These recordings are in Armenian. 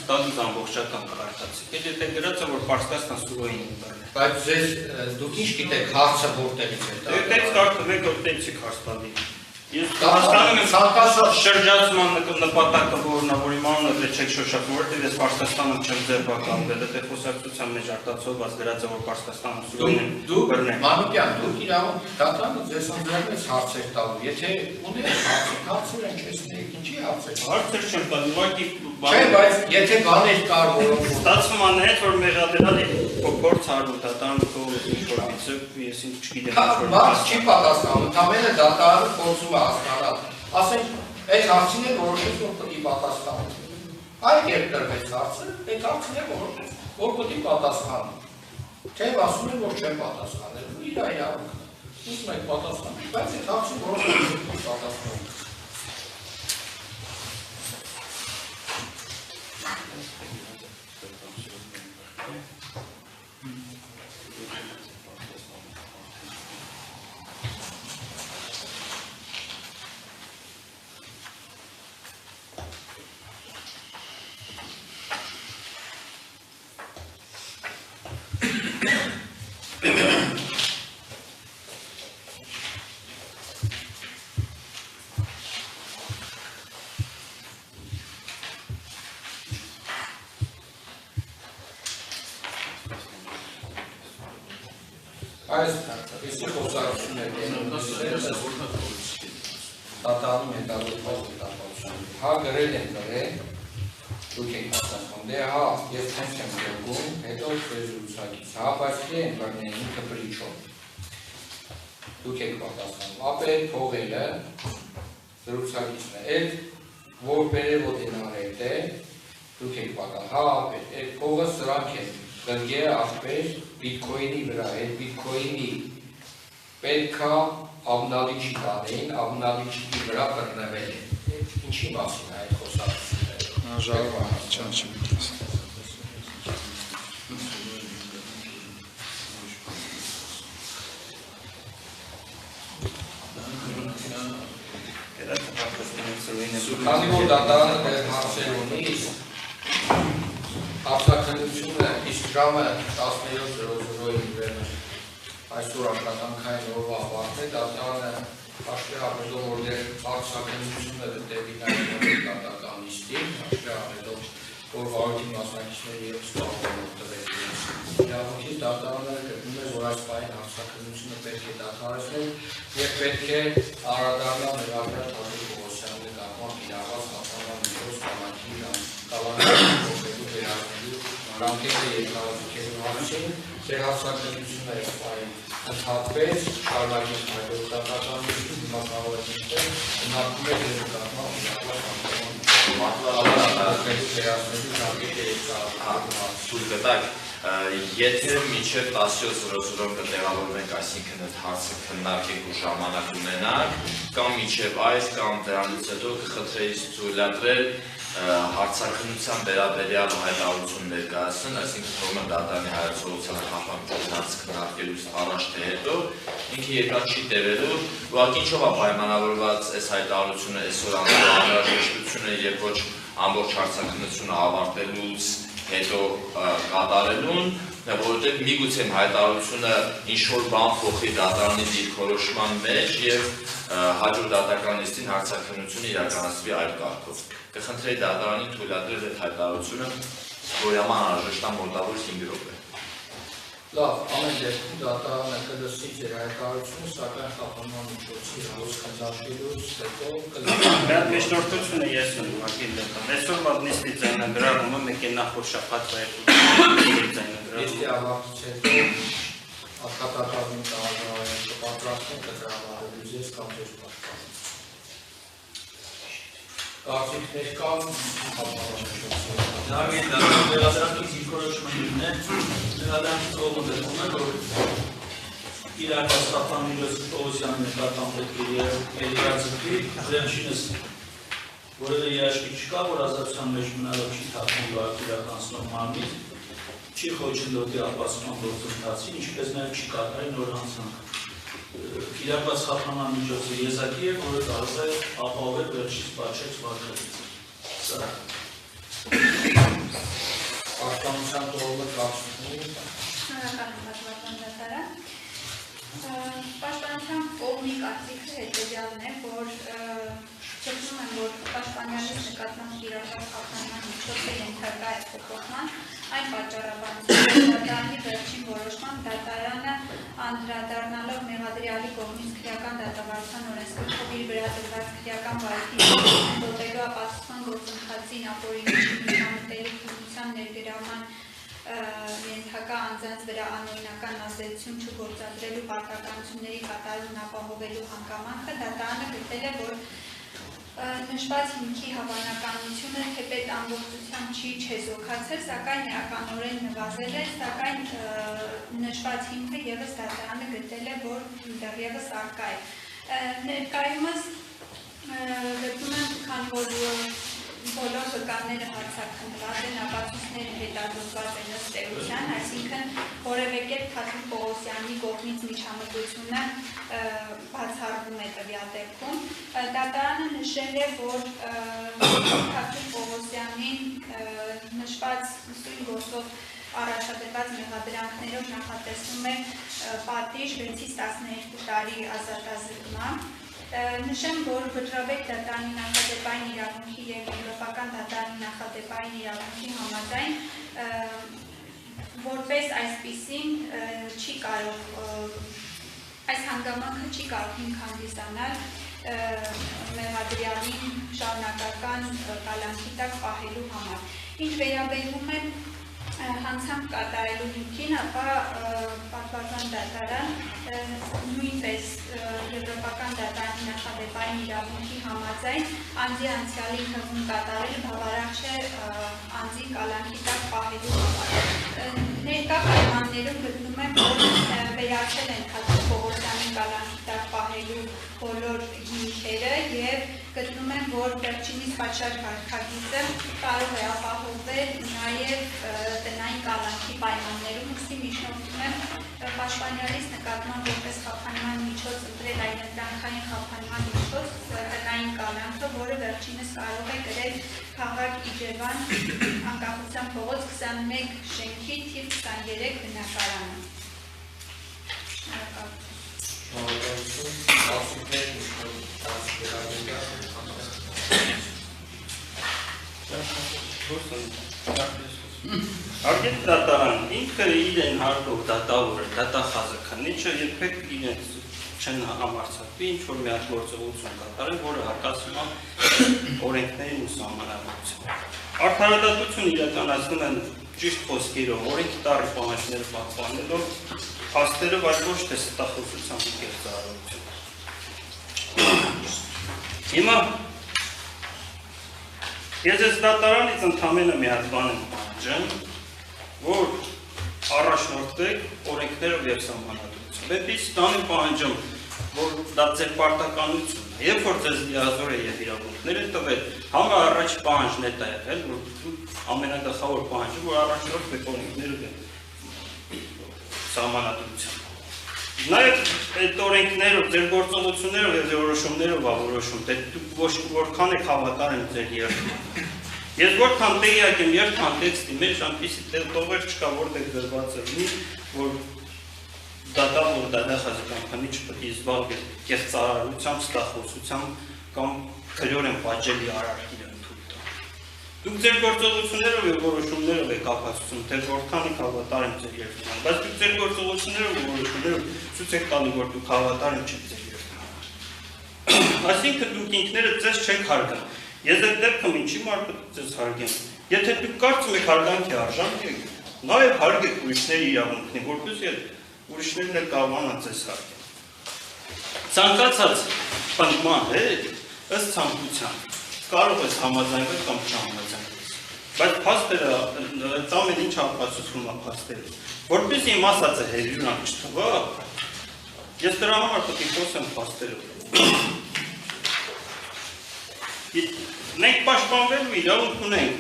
ստատուս ամբողջական կարդացիք, եթե գրած է, որ Պարսկաստան սուրոյին ընտրել է։ Բայց դուք ինչ գիտեք, հարցը որտեղից է դա։ Դες կարդում եք որտեղից եք հարց տալի։ Ես հասկանում եմ շրջացման նպատակը որնավորի մանրը չեք շոշափում, որտեղ ես Պարսկաստանում չեմ ձերբակալվել, դե խոսակցության մեջ արտացոլված գրած է, որ Պարսկաստանը սուրոյին դու բռնեն։ Մանուկյան, դուք իրավունք դատարանը ձեզ ընդրելից հարց եք տալու, եթե ունեք հարցեր են չեսնեք, ինչի հարց եք։ Հարցեր չեմ տալու, ուղղակի չէ, բայց եթե բաներ կար, որոնք ստացվում անհետ, որ մեղադրյալի փորձ արվում դատարանը թողել ինչ-որ բիցը, ես չգիտեմ ինչ-որ։ Բայց չի պատասխանում, ընդամենը դատարանը փորձում է հասկանալ։ Ասենք, այդ հարցին է որոշեց, որ պետք է պատասխանի։ Այլ երբ տրվեց հարցը, այդ հարցին է որոշեց, որ պետք է պատասխանի։ Թեև ասում են, որ չեն պատասխանել, իր իրավունքն է։ Ուզում եք պատասխանել, բայց այդ հարցին որոշեց պատասխանել։ Այս իսկի խոսակցություն է դատարանում հետազոտված հետապատասխան։ Հա գրել են գրել, դուք եք պատասխան, դե հա, ես հենց եմ գրում, հետո զրուցակից, հա, բայց դե են բռնել ինքը բրիչով։ Դուք եք պատասխան, ապեր փողելը զրուցակիցն է, այդ որ բերևոտ են արել է, դուք եք պատասխան, հա, ապեր, այդ փողը սրանք են գրգերը աղբեր բիտքոյնի վրա, այդ բիտքոյնի պետքա ամնալիչի տանեին, ամնալիչի վրա բռնվել են։ Ինչի մասին այդ խոսակցությունները։ Ժառվա, չեմ մտես։ Քանի որ դատարանը դեր հարցեր ունի, Արտաքննությունը իսկ ժամը 17:00-ին ուրեմն այսօր աշխատանքային օրվա ավարտն է, դատարանը հաշվի առնելով, որ դեր արտաքննությունը դեպի նայում դատական նիստին, հաշվի առնելով, որ վարույթի մասնակիցները ևս կարող են տվել իրավունքից դատարանը գտնում է, որ այս պահին արտաքննությունը պետք է դադարեցնել եւ պետք է անդրադառնալ ներառյալ Թադեւ Պողոսյանի նկատմամբ իրավասու հաստատման Ռամկետը երկարազիքելու հարցին, ձեր հասակնությունը ընդհատվեց, շարունակեց հայդոք դատականություն, հիմա կարող է նիշտել, հնարքում է ձեր նկատմամբ Եթե մինչև 17:00 կտեղավորվենք, այսինքն այդ հարցը քննարկենք ու ժամանակ ունենանք, կամ մինչև այս, կամ դրանից հետո կխնդրեի թույլատրել հարցաքննության վերաբերյալ հայտարարություն ներկայացնել, այսինքն թվում է դատարանի հայացողության կապակցված քննարկելուց առաջ թե հետո, ինքը երկար չի տևելու, ուղղակի ինչով է պայմանավորված այս հայտարարությունը այսօր անհրաժեշտությունը եւ ոչ ամբողջ հարցաքննությունը ավարտելուց հետո կատարելուն, որովհետև միգուցե հայտարարությունը ինչ-որ բան փոխի դատարանի դիրքորոշման մեջ եւ հաջորդ դատական նիստին հարցաքննությունը իրականացվի այլ կարգով։ Կխնդրեի դատարանին թույլատրել այդ հայտարարությունը, որի համար անհրաժեշտ է մոտավոր 5 րոպե։ Լավ, ամեն դեպքում դատարանը կլսի ձեր հայտարարությունը, սակայն խափանման միջոցի հանդես քննարկելուց հետո Դա մեջնորդությունը ես եմ ուղղակի դեպքում։ Այսօրվա նիստի ձայնագրավումը մեկ է նախորդ շաբաթվա ձայնագրավումը։ Նիստի ավարտից հետո աշխատակազմի կազմավորել կպատրաստեն կդրամադրելու ձեզ կամ ձեր պաշտպան։ Կարծիքներ կան Նարմին վերադրանքի դիրքորոշումն է, վերադրանքի ծողը դեպքում է, որ իրական ստապանիլոս Պողոսյանի նկատմամբ պետք է երիացվի, դրանշինս որևէ երաշխիք չկա, որ ազատության մեջ մնալով չի թափվում իրականացնող մարմին, չի խոչընդոտի ապացման գործընթացին, ինչպես նաև չի կատարի նոր հանցանք։ Իրակված խափանման միջոցը եզակի է, որը կարող է ապահովել վերջից պատշեց վարքելից։ Սա։ Պաշտպանության տողը կապսունի։ Պաշտպանության կողմի կարծիքը հետևյալն է, որ ճգնում են, որ պաշտպանյանից նկատմամբ իրական խախտման միջոցը ենթարկա է փոփոխման, այն պատճառաբանությամբ դատարանի վերջին որոշման դատարանը անդրադառնալով մեղադրյալի կողմից քրեական դատավարության օրենսգրքով իր վրա տրված քրեական վարքի դոտելու ապացուցման գործընթացին ապօրինի միջամտելու քննության ներգրավման ենթակա անձանց վրա անօրինական ազդեցություն չգործադրելու պարտականությունների կատարումն ապահովելու հանգամանքը դատարանը գտել է, որ նշված հիմքի հավանականությունը թեպետ ամբողջությամբ չի չեզոքացել, սակայն էականորեն նվազել է, սակայն նշված հիմքը ևս դատարանը գտել է, որ դեռևս առկա է։ Ներկայումս գտնում եմ, քանի որ բոլոր վկանները հարցաքննված են, ապացույցները հետազոտված են ըստ էության, այսինքն որևէ կերպ Թաթուլ Պողոսյանի կողմից միջամտությունը բացառվում է տվյալ դեպքում։ Դատարանը նշել է, որ Թաթուլ Պողոսյանին նշված սույն գործով առաջադրված մեղադրանքներով նախատեսվում է պատիժ 6-ից 12 տարի ազատազրկման։ Նշեմ, որ վճռաբեկ դատարանի նախադեպային իրավունքի և եվրոպական դատարանի նախադեպային իրավունքի համաձայն որպես այսպիսին չի կարող, այս հանգամանքը չի կարող հիմք հանդիսանալ մեղադրյալին շարունակական կալանքի տակ պահելու համար։ Ինչ վերաբերում է հանցանք կատարելու հիմքին, ապա պատվարժան դատարան նույնպես եվրոպական դատարանի նախադեպային իրավունքի համաձայն անձի անցյալի հղում կատարելը բավարար չէ անձի կալանքի տակ պահելու համար։ Ներկա պայմաններում գտնում եմ, որ վերացել են Թաթուլ Պողոսյանի կալանքի տակ պահելու բոլոր հիմքերը և գտնում եմ, որ վերջինիս պատշաճ վարքագիծը կարող է ապահովել նաև տնային կալանքի պայմաններում, ուստի միջնորդում եմ պաշտպանյալից նկատմամբ որպես խափանման միջոց ընտրել այլընտրանքային խափանման միջոց տնային կալանքը, որը վերջինս կարող է գրել քաղաք Իջևան անկախության փողոց 21 շենքի թիվ 23 բնակարանը։ Արգետ դատարան ինքը իրեն հարկով դատավորը, դատախազը քննիչը երբեք իրենց չեն համարձակվի ինչ-որ մի հատ գործողություն կատարել, որը հակասում է օրենքներին ու սահմանադրությանը։ Արդարադատություն իրականացնում են ճիշտ խոսքերով, օրենքի տառի պահանջները պահպանելով, փաստերով, այլ ոչ թե ստախոսությամբ կերծարարություն։ Հիմա ես այս դատարանից ընդամենը մի հատ բան եմ պահանջում, որ առաջնորդվեք օրենքներով և սահմանադրությամբ։ Էդպես տան եմ պահանջում, որ դա ձեր պարտականությունն է, երբ որ ձեզ լիազոր է և իրավունքներ են տվել, համը առաջ պահանջն է դա եղել, որ ամենագլխավոր պահանջը, որ առաջնորդվեք օրենքներով և սահմանադրությամբ։ Նաև այդ օրենքներով, ձեր գործողություններով և որոշումներով որոշում, դուք որքան եք հավատար եմ ձեր երդում։ Ես որքան տեղյակ եմ երդ կոնտեքստի մեջ, այնպիսի տողեր չկա, որտեղ գրված է լինի, որ դատավոր դատախազի կամ քննիչ պետք է զբաղվի կեղծարարությամբ, ստախոսությամբ կամ քրեորեն պատժելի արարքի ընդունում։ Դուք ձեր գործողություններով և որոշումներով եք ապացուցում, թե որքան եք հավատար եմ ձեր երդման, բայց դուք ձեր գործողություններով և որոշումներով ցույց եք տալի, որ դուք հավատար եմ չեք ձեր երդման։ Այսինքն դուք ինքներդ ձեզ չեք հարգում։ Ես այդ դեպքում ինչի մարդ ձեզ հարգեմ։ Եթե դուք կարծում եք հարգանքի արժան, նաև հարգեք ուրիշների իրավունքներին, որպեսզի ուրիշներն էլ կարողանան ձեզ հարգել։ Ցանկացած պնդման հետ ըստ ցանկության կարող ես համաձայնվել կամ չհամաձայնվել։ Բայց փաստերը ամեն ինչ ապացուցվում է փաստերով։ Որպեսզի իմ ասածը հերյունակ չթվա, ես դրա համար պետք է խոսեմ փաստերով։ Մենք պաշտպանվելու իրավունք ունենք,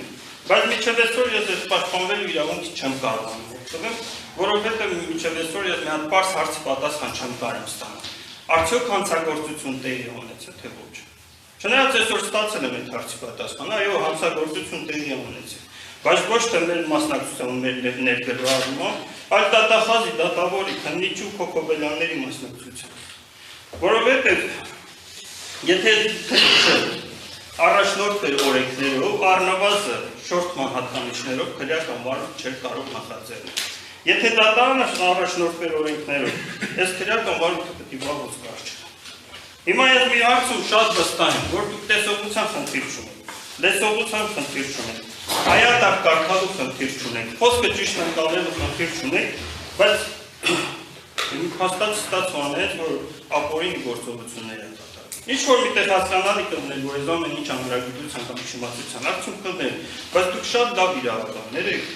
բայց մինչև այսօր ես այս պաշտպանվելու իրավունքի չեմ կարողանում օգտվել, որովհետև մինչև այսօր ես մի հատ պարզ հարցի պատասխան չեմ կարող ստանալ։ Արդյոք հանցագործություն տեղի ունեցել, թե ոչ։ Չնայած այսօր ստացել եմ այդ հարցի պատասխանը, այո, հանցագործություն տեղի ունեցել։ բայց ոչ թե մեր մասնակցության մեր ներգրավումը, այլ դատախազի, դատավորի, քննիչի ու Քոքոբելյանների մասնակցության։ Որովհետև եթե քննիչը առաջնորդ էր օրենքներով, առնվազն շորթման հատկանիշներով քրեական վարույթ չէր կարող նախաձեռնել։ Եթե դատարանը առաջնորդվեր օրենքներով, այս քրեական վարույթը պետք է վաղուց կարճ։ Հիմա ես մի հարցում շատ վստահ եմ, որ դուք տեսողության խնդիր չունեք, լսողության խնդիր չունեք, հայատակ կարդալու խնդիր չունեք, խոսքը ճիշտ ընկալելու խնդիր չունեք, բայց հաստատ ստացվում է, որ ապօրինի գործողություններ են կատարվում։ Ինչ որ միտեղ հասկանալի կլներ, որ այս ամեն ինչ ամրագիտության կամ չիմացության արդյունք կլներ, բայց դուք շատ լավ իրավաբաններ եք,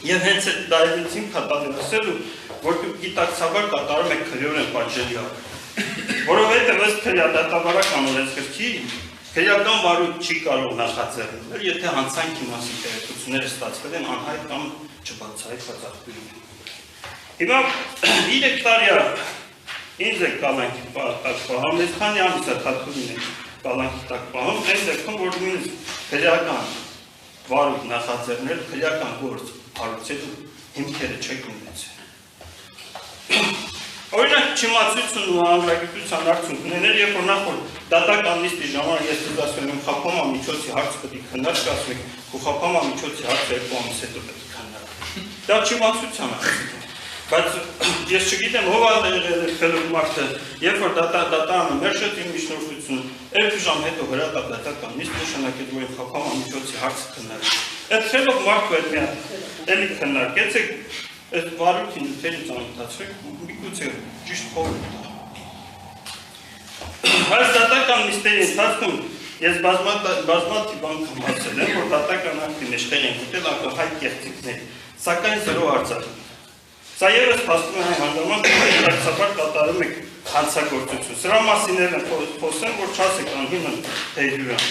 եւ հենց այդ դայից ինքն հատալեսելու, որ դուք գիտակցաբար կատարում եք քրեորեն պատժելի արարք։ Որովհետև ըստ քրեադատավարական օրենսգրքի քրեական վարույթ չի կարող նախաձեռնել, եթե հանցանքի մասին տեղեկությունները ստացվել են անհայտ կամ չբացահայտված աղբյուրում։ Հիմա 3 տարի ինձ է կալանքի տակ պահում, ես քանի ամիս է թաթուրին է կալանքի տակ պահում, այն դեպքում, որ նույնիսկ քրեական վարույթ նախաձեռնել, քրեական գործ հարուցելու հիմքերը չեք ունեցել։ Օրինակ չիմացությունն ու ամրագիտության արդյունքներ, երբ որ նախորդ դատական նիստի ժամանակ ես դուք ասում եմ խափամա միջոցի հարց պետք է քննարկվի, ու խափամա միջոցի հարցը 2 ամիս հետո պետք է քննարկվի։ Դա չիմացության արդյունք է։ Բայց ես չգիտեմ ով է խելոք մարդը, երբ որ դատարանը մերժեց իմ միջնորդությունը, 2 ժամ հետո հրատապ դատական նիստ նշանակեց, որ իմ խափամա միջոցի հարցը քննարկվի։ Այդ խելոք մարդը այդ միայն էլի քննարկեցեք, այդ վարույթին թերի ծանոթացրեք, միգուցե ճիշտ փոխ։ Այս դատական նիստերի ընթացքում ես բազմաթիվ անգամ ասել եմ, որ դատական ակտի մեջ տեղ են գտել ակնհայտ կեղծիքներ, սակայն զրո արձագանք։ Սա ևս փաստում է այն հանգամանքը, որ իրակացաբար կատարում եք հանցագործություն։ Սրա մասին եմ խոսեմ, որ չասեք անհիմն թեյրյուրան։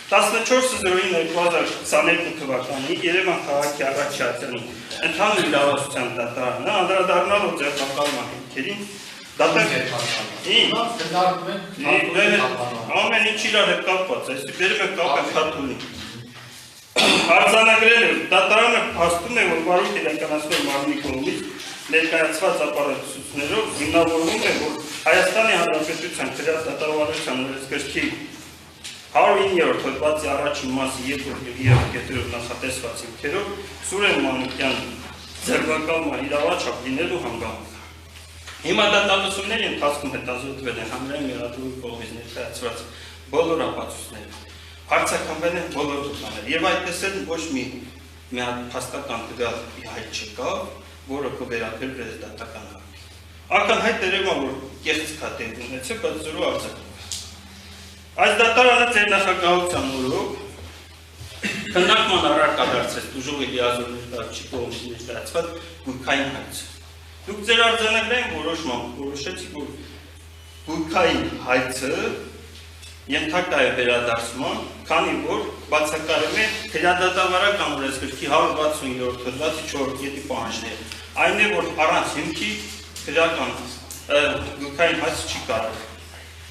14/09/2022 թվականի Երևան քաղաքի առաջացանի ընդհանուր իրավասության դատարանը անդրադառնալով ձեռնարկման հիմքերին ամեն ինչ իրար հետ կապված է, բերում եք կապ եք հատունի։ Արձանագրել է, դատարանը փաստում է, որ վարույթ իրականացնող մարմնի կողմից ներկայացված ապարատություններով հիմնավորվում է, որ Հայաստանի Հանրապետության քրեադատավարության օրենսգրքի 109-րդ հոդվածի առաջին մասի 2-րդ եւ 3-րդ նախատեսված հիմքերով Սուրեն Մանուկյան ձեռնարկալման իրավաչափ լինելու հանգամանք։ Հիմա դատալությունների ընթացքում հետազոտվել են հանրային մեղադրողի կողմից ներկայացված բոլոր ապացույցները, հարցաքննվել են բոլոր դեպքերը եւ այդպես էլ ոչ մի հատ փաստական տվյալ հայտ չկա, որը կվերաբերվի դատական ակտին։ Ակնհայտ երևա, որ կեղծ քատեր ունեցել, բայց զրո արձագանք։ Այս դատարանը ձեր նախագահության օրոք քննարկման առարկա դարձրեց Դուժող Էլիազար Ներկայացուցիչ կողմից ներկայացված գույքային հայցը։ Դուք ձեր արձանագրային որոշմամբ որոշեցիք, որ գույքային հայցը ենթակա է վերադարձման, քանի որ բացակայում է քրեադատավարական օրենսգրքի 167-րդ հոդվածի 4-րդ կետի պահանջները։ Այն է, որ առանց հիմքի քրեական գույքային հայցը չի կարող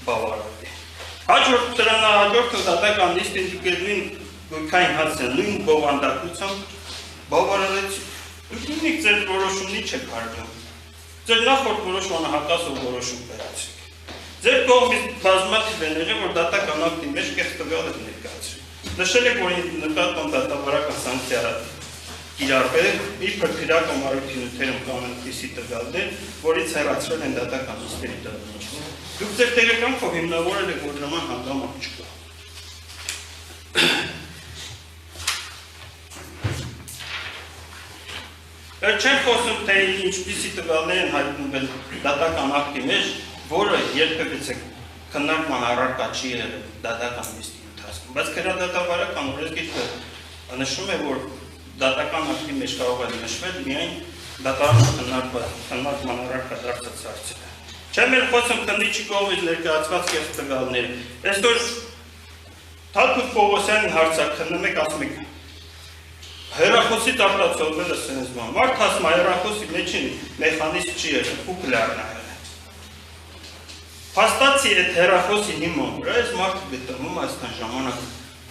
բավարարվել։ Հաջորդ հաջորդը դատական նիստին դուք նույն գույքային հայցը նույն բովանդակությամբ բավարարեցիք։ Դուք նույնիկ ձեր որոշումնի չեք հարգում։ Ձեր նախորդ որոշմանը հակասող որոշում կայացրիք։ Ձեր կողմից բազմաթիվ են եղել, որ դատական ակտի մեջ կեղծ տվյալ եք ներկայացրել։ Նշել եք, որ նկատմամբ դատավարական սանկցիա կիրառվել, իբր քրեական վարույթի նյութերում կան այնպիսի տվյալներ, որից հեռացրել են դատական նիստերի դատարանները։ Դուք ձեր տեղեկանքով հիմնավորել եք, որ նման հանգամանք չկա։ Չեն խոսում, թե ինչպիսի տվյալներ են հայտնվել դատական ակտի մեջ, որը երբևիցե քննարկման առարկա չի եղել դատական նիստի ընթացքում, բայց քրեադատավարական օրենսգիրքը նշում է, որ դատական ակտի մեջ կարող է նշվել միայն դատարանում քննարկման առարկա դարձած հարցերը։ Չեմ էլ խոսում քննիչի կողմից ներկայացված կեղծ տվյալները։ Այսօր Թաթուլ Պողոսյանի հարցաքննում եք, ասում եք հեռախոսից արտացոլվել է սենց բան։ Մարդ ասում է հեռախոսի մեջին մեխանիզմ չի եղել, ուկլեարն է եղել։ Փաստացի այդ հեռախոսի հիման վրա այս մարդը գտնվում այսքան ժամանակ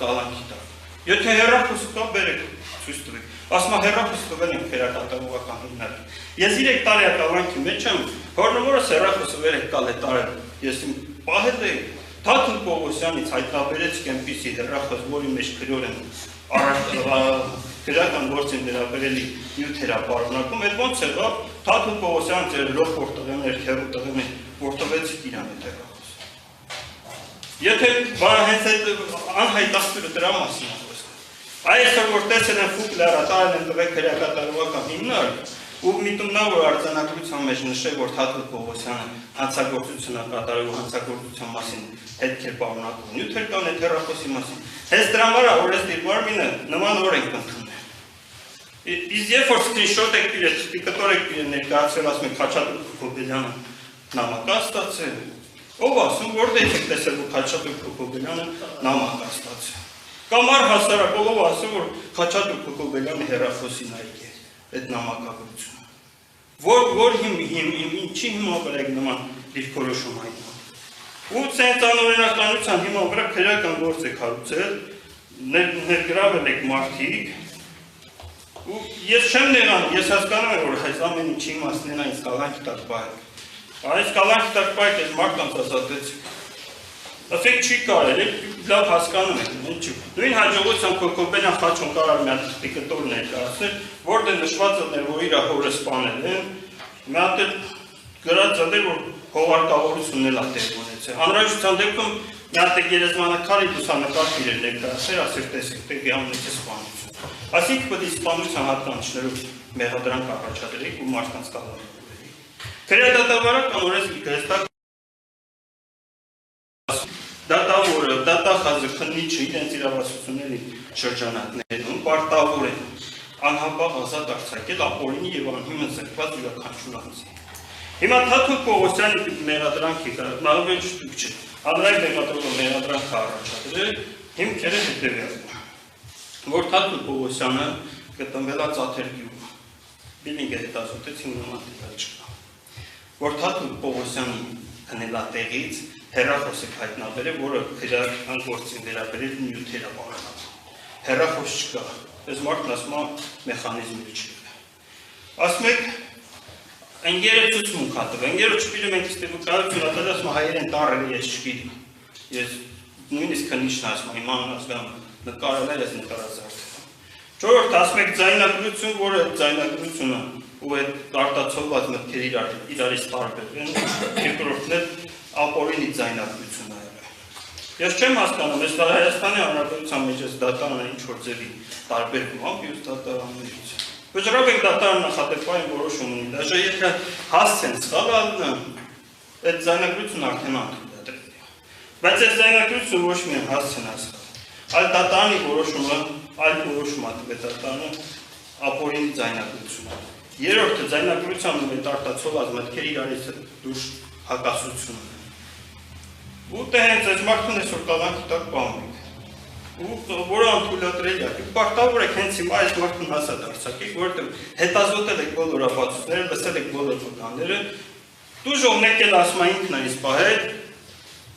կալանքի տակ։ Եթե հեռախոսը կա, բերեք, ցույց տվեք։ Ասում հեռախոսը տվել ենք քերակատարողական հիմնարկ։ Ես 3 տարի ակավանքի մեջ եմ, հորնումորս հեռախոսը վեր եք կալ է տարել։ Ես իմ պահել էի, Թաթուլ Պողոսյանից հայտնաբերեցիք այնպիսի հեռախոս, որի մեջ գրոր են քրական գործին վերաբերելի նյութերա պարունակում, այդ ոնց եղավ, Թաթուլ Պողոսյանը ձեր լոխորդ տղեներ, քերու տղեներ, որ տվեցիք իրան այդ հեռախոսը։ Եթե հենց այդ անհայտասպիրը դրա մասին է խոսքը։ Այսօր որ տեսել են ֆուկ լերա, տարել են տվեք քրեակատարողական հիմնարկ, ու միտումնա որ արձանագրության մեջ նշել, որ Թաթուլ Պողոսյանը հանցագործություն է կատարել ու հանցագործության մասին հետքեր պարունակում նյութեր կան այդ հեռախոսի մասին։ Հենց դրա համար օրենսդիր մարմինը նման օրենք ընդունել։ Իսկ երբ որ սկրինշոտ եք իրենց կտոր եք իրեն ներկայացրել, ասում եք Խաչատուր Քոքոբելյանը նամակ է ստացել, ով ասում որտե՞ղ եք տեսել որ Խաչատուր Քոքոբելյանը նամակ է ստացել։ Կամ առհասարակ ով ասում որ Խաչատուր Քոքոբելյանը հեռախոսին է եկել այդ նամակագրությունը։ Որ ինչի հիմա վրա եք նման դիրքորոշում հայտնում։ Ու ցենց անօրինականության հիմա վրա քրեական գործ եք հարուցել, ներգրավել եք մարդիկ։ Ու ես չեմ նեղանում, ես հասկանում եմ, որ այս ամեն ինչի իմաստն են այս կալանքի տակ պահեք։ Այս կալանքի տակ պահեք այս մարդկանց ասացեցիք։ Ասեք չի կարել, լավ հասկանում եք, ինչու։ Նույն հաջողության Քոքոբելյան Խաչոն կարար մի հատ տիկտոր ներկայացնել, որտեղ նշված էր, որ իր հորը սպանել են, մի հատ գրած էր, որ հողարկավորությունն էլ է տեղ ունեցել։ Հանրայնության դեպքում մի հատ գերեզմանակարի լուսանկար իրեր ներկայացրել, ասել տեսեք, տեղի ամենից սպանություն։ Այսինքն պետք է սպանության հատկանիշներով մեղադրանք առաջադրեք ու մարդկանց կալանավորեք։ Քրեադատավարական օրենսգիրքը հստակ դատավորը, դատախազը, քննիչը իրենց իրավասությունների շրջանակներում պարտավոր են անհապաղ ազատ արձակել ապօրինի եւ անհիմն զրկված յուրաքանչյուր անձի։ Հիմա Թաթուլ Պողոսյանի մեղադրանքի նահանգ չտուք չէ։ Հանրային մեղադրողը մեղադրանք առաջադրել հիմքերը հետևյալն է, որ Թաթուլ Պողոսյանը գտնվել է Ծաթեր գյուղում։ Բիլինգը հետազոտեց հիմնական չկա։ Որ Թաթուլ Պողոսյանի քննելատեղից հեռախոս եք հայտնաբերել, որը քրեական գործին վերաբերել նյութեր է պարունակում։ Հեռախոս չկա, այս մարդն ասում է մեխանիզմը չի։ Ասում եք ընկերը ցուցմունք հատվել, ընկերը չգիտեմ ենք ստիպուկայություն հատել, ասում է հայերեն տառել ես չգիտեմ։ Ես նույնիսկ քննիչն ասում եմ, իմ ասում նկարել ես նկարազարդել։ Չորրորդ ասում եք ձայնագրություն, որը ձայնագրությունը ու այդ արտացոլված մտքերը իրարից տարբեր են, երկրորդն է ապօրինի ձայնագրությունն է եղել։ Ես չեմ հասկանում, այս Հայաստանի Հանրապետության մեջ այս դատարանը ինչ-որ ձևի տարբերվում է մյուս դատարաններից։ Վճռաբեկ դատարանը նախատեպային որոշում ունի, դաժե եթե հասցեն սխալան, այդ ձայնագրությունն արդեն անդրադարձել է։ Բայց այս ձայնագրությունը ոչ միայն հասցեն ասխալ, այլ դատարանի որոշումը, այլ որոշում է տվել դատարանը ապօրինի ձայնագրությունը։ Երրորդը ձայնագրության հետ արտացոլված մտքերը իրարից դուրս հակասություն ունեն։ Ու դե հենց այս մարդուն այսօր կալանքի տակ պահում եք։ Ու որը անթույլատրելի է։ Պարտավոր եք հենց հիմա այս մարդուն հասած արձակեք, որովհետև հետազոտել եք բոլոր ապացույցները, լսել եք բոլոր վկանները, դուժողն եկել ասում է ինքն է ինձ պահել,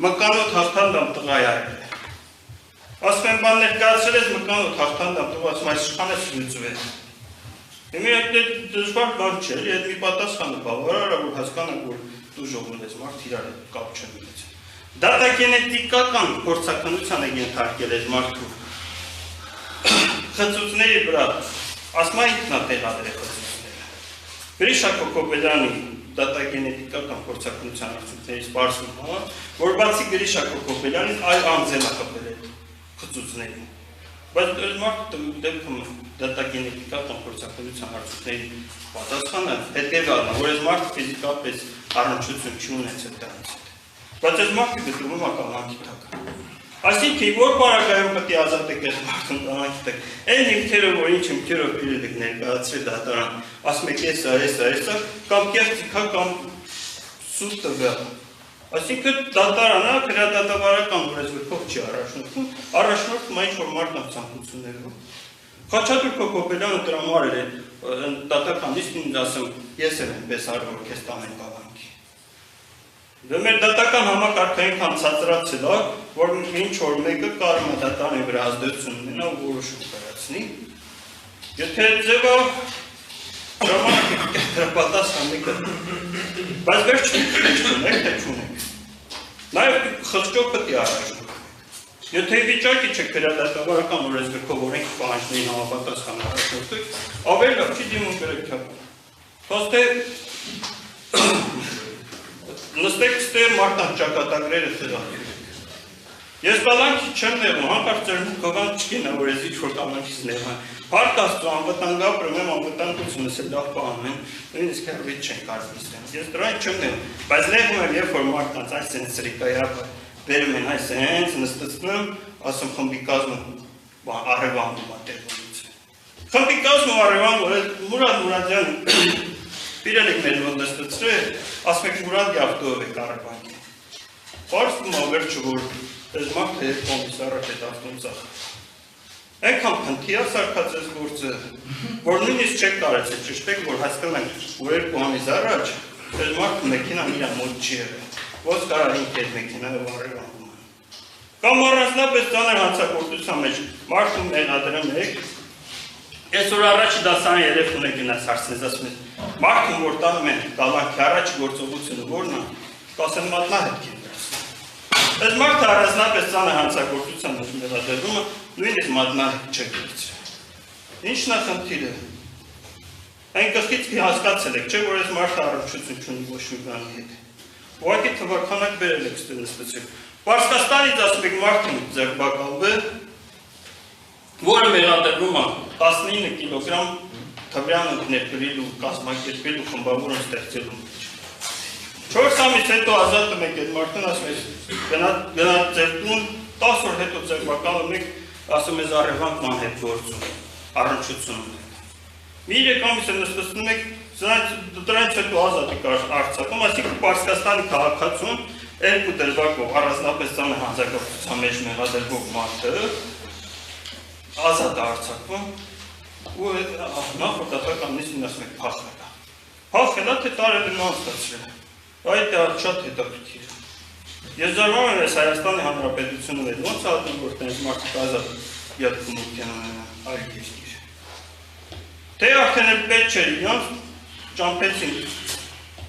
մկանոտ հաղթանդամ տղա է եղել։ Ասում եմ բան ներկայացրել ես մկանոտ հաղթանդամ տղա, ասում այս իշխանը սլուծվել։ Հիմա այդ դժվար բան չէ, այդ մի պատասխանը բավարար է, որ հասկանանք, որ դուժողն ես մարդ իրար կապ չեն ունեցել։ Դատագենետիկական փորձաքննության է ենթարկել այս մարդու խցուցների վրա, ասում է ինքն է տեղադրել խցուցները։ Գրիշա Քոքոբելյանի դատագենետիկական փորձաքննության արդյունքներից պարզվում է, որ բացի Գրիշա Քոքոբելյանից այլ անձեր է կապել այդ խցուցներին։ Բայց այս մարդու դեպքում դատագենետիկական փորձաքննության արդյունքների պատասխանը հետևյալն է, որ այս մարդը ֆիզիկապես առնչություն չունեցել դրանից։ Բայց այս մարդը գտնվում է կալանքի տակ։ Այսինքն որ պարագայում պետք է ազատեք այս մարդուն կալանքի տակ։ Այն հիմքերը, որ ինչ հիմքերով իրել եք ներկայացրել դատարան, ասում եք էսա, կամ կեղծիքա կամ սուտ տվյալ։ Այսինքն դատարանը քրեադատավարական օրենսգրքով չի առաջնորդվում ինչ-որ մարդկանց ցանկություններով։ Խաչատուր Քոքոբելյանը տրամարել է դատականից ինձ ասում, ես եմ այնպես արել, որ քեզ տանեմ կալանքի։ Դե մեր դատական համակարգային կամ ցածրացել է, որ ինչ որ մեկը կարող է դատանի վրա ազդեցություն ունենա ու որոշում կայացնի։ Եթե ձևը ժամանակը պատասխան մեկը, բայց վերջին չունեք, թե չունեք։ Նաև խղճով պետք է առաջնորդվի։ Եթե վիճակի չեք քրեադատավարական օրենսգրքով օրենքի պահանջներին համապատասխան առաջնորդվեք, ավելի լավ չի դիմում գրեք թափ։ Փաստե նստեք ստեղ մարդան ճակատագրերը խրախեք։ Ես բալանքի չեմ նեղում, հանկարծ ձեր մուկովան չկինա, որ ես ինչ-որ կամանքից նեղան։ Հարկ աստծո անվտանգ ապրում եմ, անվտանգությունս էլ լավ պահում եմ, նույնիսկ հեռվից չեն կարող նստեմ։ Ես դրան չեմ նեղում, բայց նեղում եմ, երբ որ մարդկանց այս սենց սրիկայապը բերում են այս հենց նստեցնում, ասում խմբի կազմում առևանում ատեղումից։ Խմբի կազմում առևանում, Մուրադ Մուրադյան իրեն եք մեր ոնդ նստեցրել, ասում եք Մուրադի ավտով եք առևանքի։ Պարսվում ավերջը, որ ես մարդը եկ կոմիսարակ հետ ավտոն ծախ։ Այնքան փնթի է սարկած ես գործը, որ նույնիսկ չեք կարեցել, ճշտեք, որ հասկանում ենք, որ երկու ամիս առաջ ես մարդը մեքինան իրա մոտ չի եղել, ոնց կարա 5 կետ մեքինայով առևանգում են։ Կամ առանձնապես ծանր հանցագործության մեջ մարդու մեղադրում եք, ես որ առաջի դասարան երևում եք գնաց հարցնես, ասում ես, մարդում որ տանում են կալանքի առաջի գործողությունը որն է, կասեն մատնահետք են դրսում։ Այս մարդը առանձնապես ծանր հանցագործության մեջ մեղադրումը նույնիսկ մատնահետք չեք դրսում։ Ինչն է խնդիրը։ Այն կողքից հասկացել եք, չէ՞ որ այս մարդը առողջություն չունի ոչ մի բանի հետ։ Ուղղակի թվականակ բերել եք ստեղ նստեցեք։ Պարսկաստանից ասում եք մարդուն ձերբակալվել, որը մեղադրվում է 19 կիլոգրամ թվրանը ներկրել ու կազմակերպել ու խմբավորում ստեղծելու մեջ։ 4 ամիս հետո ազատում եք այդ մարդուն, ասում ես գնաց ձեր տուն, 10 օր հետո ձերբակալում եք, ասում ես առևանքման հետ գործում, առնչություն ունեք։ Մի 3 ամիս նստեցնում եք, դրանից հետո ազատ եք արձակում, այսինքն Պարսկաստանի քաղաքացուն երկու դրվագով առանձնապես ծանր հանցագործության մեջ մեղադրվող մարդը ազատ է արձակվում ու նախորդատական նիստին ասում եք փախել է։ Փախել է, թե տարել են անստացրել։ Այդ շատ հետաքրքիր է։ Ես զարմանում եմ այս Հայաստանի Հանրապետությունը հետ ոնց է ատում, որ տենց մարդիկ ազատ յատքում ուրկեն ունենան այլ երկիր։ Թե արդեն էլ պետք չէր իրանց ճամփեցին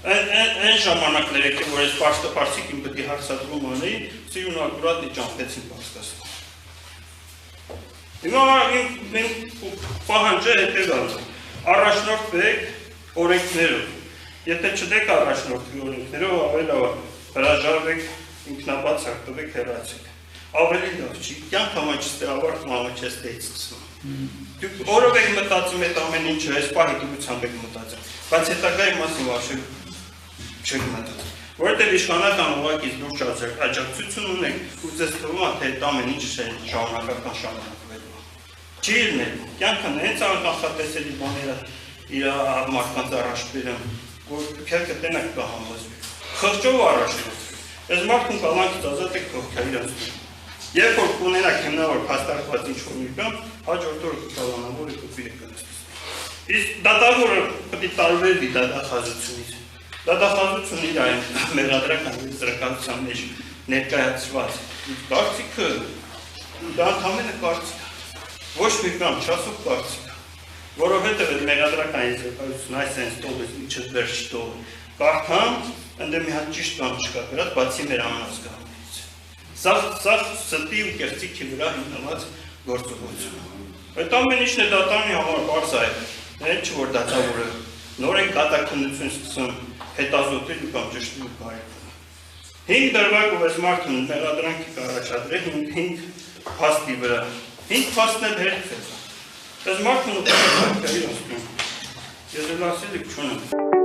այն ժամանակներ եք, որ ես պարսկապարսիկին պետք է հարցադրում անեի, սիրուն ակուրատ ի ճամփեցին Պարսկաստան։ Հիմա իմ պահանջը հետևյալն է, առաջնորդվեք օրենքներով, եթե չդեք առաջնորդվի օրենքներով, ավելի լավ հրաժարվեք, ինքնաբաց հարկտվեք, հեռացեք, ավելի լավ չի, կյանք համաչստե ավարտում համաչստե եք սկսում։ Դուք օրով եք մտածում այդ ամեն ինչը, այս պահի դուրությամբ եք մտածում, բայց հետագայի մասին վաշեք չեք մտածում, որովհետև իշխանական ուղղակից լուրջ աջակցություն ունեք ու ձեզ թվում է, թե այդ ամեն ինչը շարունակական շարունակվելու է։ Չի ելնել, կյանքը հենց անկանխատեսելի բաները իր մարդկանց առաջ բերում, որ դուք կտենեք կհամոզվի, խղճով առաջ գործվի, այս մարդուն կալանքից ազատ եք կողքա իրանց դու։ Երբ որ կունենաք հիմնավոր փաստարկված ինչ-որ մի բան, հաջորդ օրը կկալանավոր եք ու բիրեք կնստվի։ Իսկ դատավորը պետք է տարբերվի դատախազությունից։ Դատախազությունը իր այն մեղադրական եզրակացության մեջ ներկայացված կարծիքը դա ընդամենը կարծիք է, ոչ մի բան չասող կարծիք է, որովհետև այդ մեղադրական եզրակացությունը այս sense տողից միջը վերջ տող կարդամ, ընդ մի հատ ճիշտ բան չկա գրած, բացի մեր անհասկանալից։ Սա ստի ու կեղծիքի վրա հիմնված գործողություն։ Այդ ամեն ինչն է դատարանի համար բարձ է, այն չէ որ դատավորը նոր են կատակնություն սկսում հետազոտել ու կամ ճշտում կարեկում։ 5 դրվագով այս մարդուն մեղադրանքի կառաջադրել 5 փաստի վրա։ 5 փաստն էլ հերթ է։ Այս մարդուն ու կարգավիճակը իրոք։ Ես էլ ասել եք չունեմ։